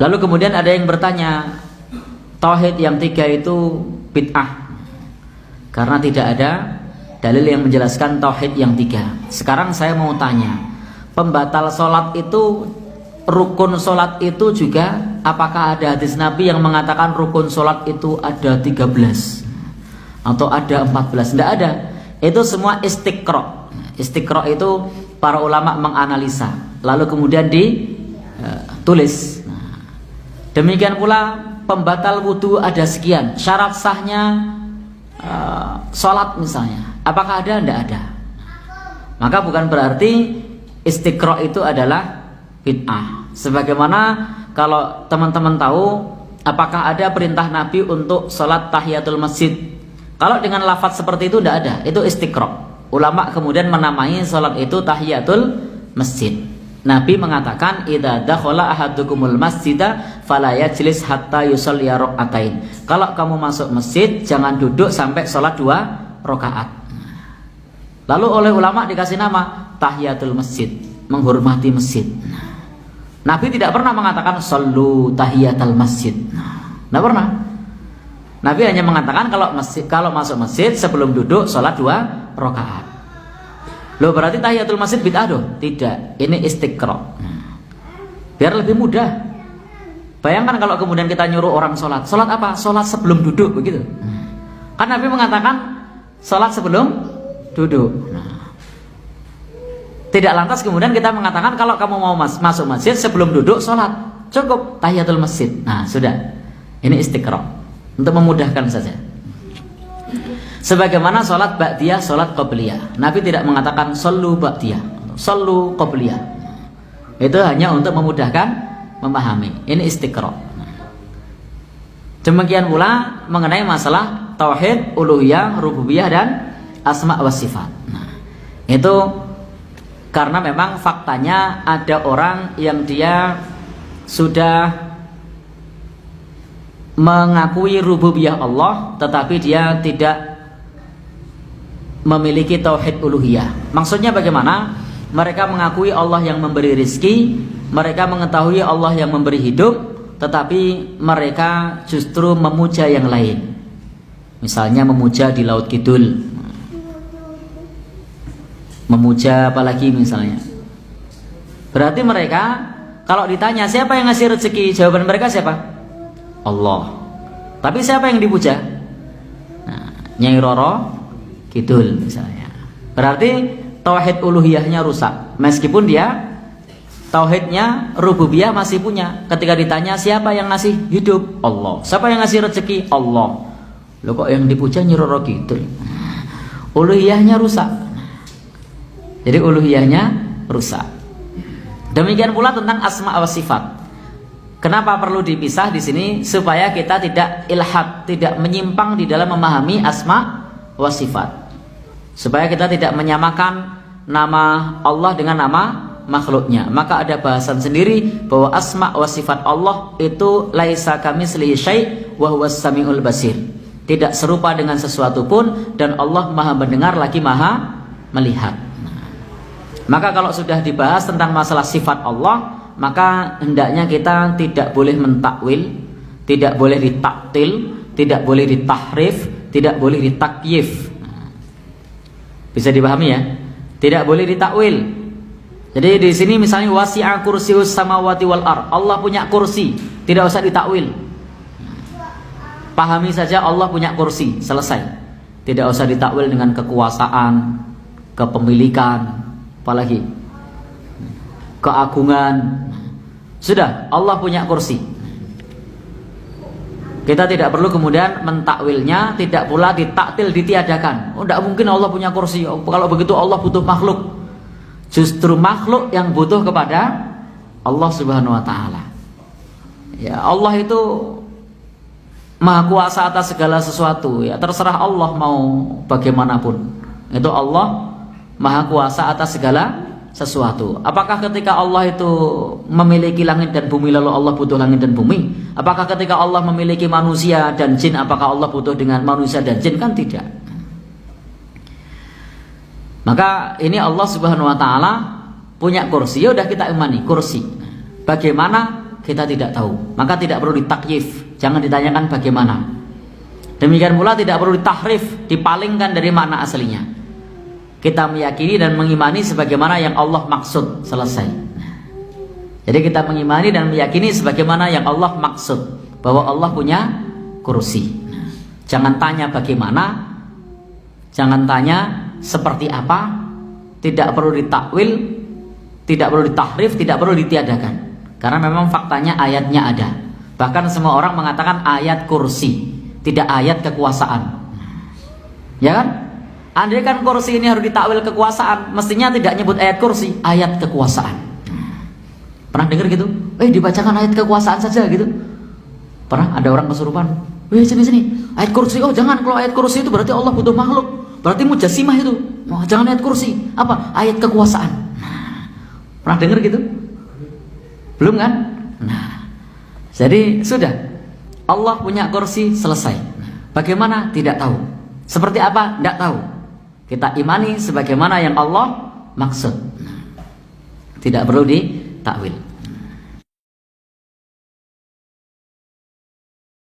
Lalu kemudian ada yang bertanya, tauhid yang 3 itu bid'ah karena tidak ada dalil yang menjelaskan tauhid yang 3. Sekarang saya mau tanya, pembatal sholat itu, rukun sholat itu juga, apakah ada hadis Nabi yang mengatakan rukun sholat itu ada 13 atau ada 14? Tidak ada. Itu semua istiqra. Istiqra itu para ulama menganalisa, lalu kemudian ditulis. Demikian pula pembatal wudhu ada sekian, syarat sahnya sholat misalnya, apakah ada? Tidak ada. Maka bukan berarti istiqra itu adalah bid'ah. Sebagaimana kalau teman-teman tahu, apakah ada perintah Nabi untuk sholat tahiyatul masjid? Kalau dengan lafaz seperti itu tidak ada, itu istiqra. Ulama kemudian menamai sholat itu tahiyatul masjid. Nabi mengatakan, idza dakhala ahadukumul masjida fala yajlis hatta yusalli raka'atain. Kalau kamu masuk masjid, jangan duduk sampai sholat 2 rakaat. Lalu oleh ulama dikasih nama tahiyatul masjid, menghormati masjid. Nabi tidak pernah mengatakan sallu tahiyatul masjid. Tidak pernah. Nabi hanya mengatakan kalau masuk masjid sebelum duduk sholat 2 rakaat. Loh, berarti tahiyatul masjid bid'ah dong? Tidak, ini istiqra. Biar lebih mudah. Bayangkan kalau kemudian kita nyuruh orang sholat. Sholat apa? Sholat sebelum duduk, begitu. Kan Nabi mengatakan sholat sebelum duduk. Tidak lantas kemudian kita mengatakan kalau kamu mau masuk masjid sebelum duduk sholat, cukup tahiyatul masjid. Nah, sudah. Ini istiqra. Untuk memudahkan saja. Sebagaimana sholat ba'diyah, sholat qobliyah. Nabi tidak mengatakan shollu ba'diyah, shollu qobliyah. Itu hanya untuk memudahkan memahami. Ini istiqra. Demikian pula mengenai masalah tauhid, uluhiyah, rububiyah dan asma wa sifat. Nah, itu karena memang faktanya ada orang yang dia sudah mengakui rububiyah Allah, tetapi dia tidak memiliki tauhid uluhiyah. Maksudnya bagaimana? Mereka mengakui Allah yang memberi rizki, mereka mengetahui Allah yang memberi hidup, tetapi mereka justru memuja yang lain. Misalnya memuja di Laut Kidul, memuja apalagi misalnya. Berarti mereka kalau ditanya siapa yang ngasih rezeki, jawaban mereka siapa? Allah. Tapi siapa yang dipuja? Nah, Nyai Roro Kidul misalnya. Berarti tauhid uluhiyahnya rusak. Meskipun dia tauhidnya rububiyah masih punya. Ketika ditanya siapa yang ngasih hidup? Allah. Siapa yang ngasih rezeki? Allah. Loh, kok yang dipuja Nyai Roro Kidul? Uluhiyahnya rusak. Jadi uluhiyahnya rusak. Demikian pula tentang asma wa sifat. Kenapa perlu dipisah di sini? Supaya kita tidak ilhad, tidak menyimpang di dalam memahami asma wa sifat. Supaya kita tidak menyamakan nama Allah dengan nama makhluknya. Maka ada bahasan sendiri bahwa asma wa sifat Allah itu laisa kamitslihi syai' wa huwas samiul basir. Tidak serupa dengan sesuatu pun, dan Allah Maha mendengar lagi Maha melihat. Maka kalau sudah dibahas tentang masalah sifat Allah, maka hendaknya kita tidak boleh mentakwil, tidak boleh ditaktil, tidak boleh ditahrif, tidak boleh ditakyif. Bisa dipahami ya? Tidak boleh ditakwil. Jadi di sini misalnya wasi'a kursius samawati wal ard. Allah punya kursi, tidak usah ditakwil. Pahami saja Allah punya kursi, selesai. Tidak usah ditakwil dengan kekuasaan, kepemilikan, apalagi keagungan. Sudah, Allah punya kursi. Kita tidak perlu kemudian mentakwilnya, tidak pula ditaktil, ditiadakan. Oh, tidak mungkin Allah punya kursi. Oh, kalau begitu Allah butuh makhluk. Justru makhluk yang butuh kepada Allah Subhanahu wa taala. Ya, Allah itu Maha kuasa atas segala sesuatu. Ya, terserah Allah mau bagaimanapun. Itu Allah Maha kuasa atas segala sesuatu. Apakah ketika Allah itu memiliki langit dan bumi lalu Allah butuh langit dan bumi? Apakah ketika Allah memiliki manusia dan jin, apakah Allah butuh dengan manusia dan jin? Kan tidak. Maka ini Allah Subhanahu wa taala punya kursi. Ya udah kita imani kursi. Bagaimana kita tidak tahu. Maka tidak perlu ditakyif, jangan ditanyakan bagaimana. Demikian pula tidak perlu ditahrif, dipalingkan dari makna aslinya. Kita meyakini dan mengimani sebagaimana yang Allah maksud, selesai. Jadi kita mengimani dan meyakini sebagaimana yang Allah maksud, bahwa Allah punya kursi. Jangan tanya bagaimana, jangan tanya seperti apa, tidak perlu ditakwil, tidak perlu ditahrif, tidak perlu ditiadakan. Karena memang faktanya ayatnya ada. Bahkan semua orang mengatakan ayat kursi, tidak ayat kekuasaan. Ya kan? Andai kan kursi ini harus ditakwil kekuasaan, mestinya tidak nyebut ayat kursi, ayat kekuasaan. Pernah dengar gitu? Dibacakan ayat kekuasaan saja gitu. Pernah ada orang kesurupan, sini ayat kursi. Oh jangan, kalau ayat kursi itu berarti Allah butuh makhluk, berarti mujassimah itu. Oh, jangan ayat kursi. Apa? Ayat kekuasaan. Pernah dengar gitu? Belum kan? Nah, jadi sudah, Allah punya kursi, selesai. Bagaimana? Tidak tahu. Seperti apa? Tidak tahu. Kita imani sebagaimana yang Allah maksud. Tidak perlu ditakwil.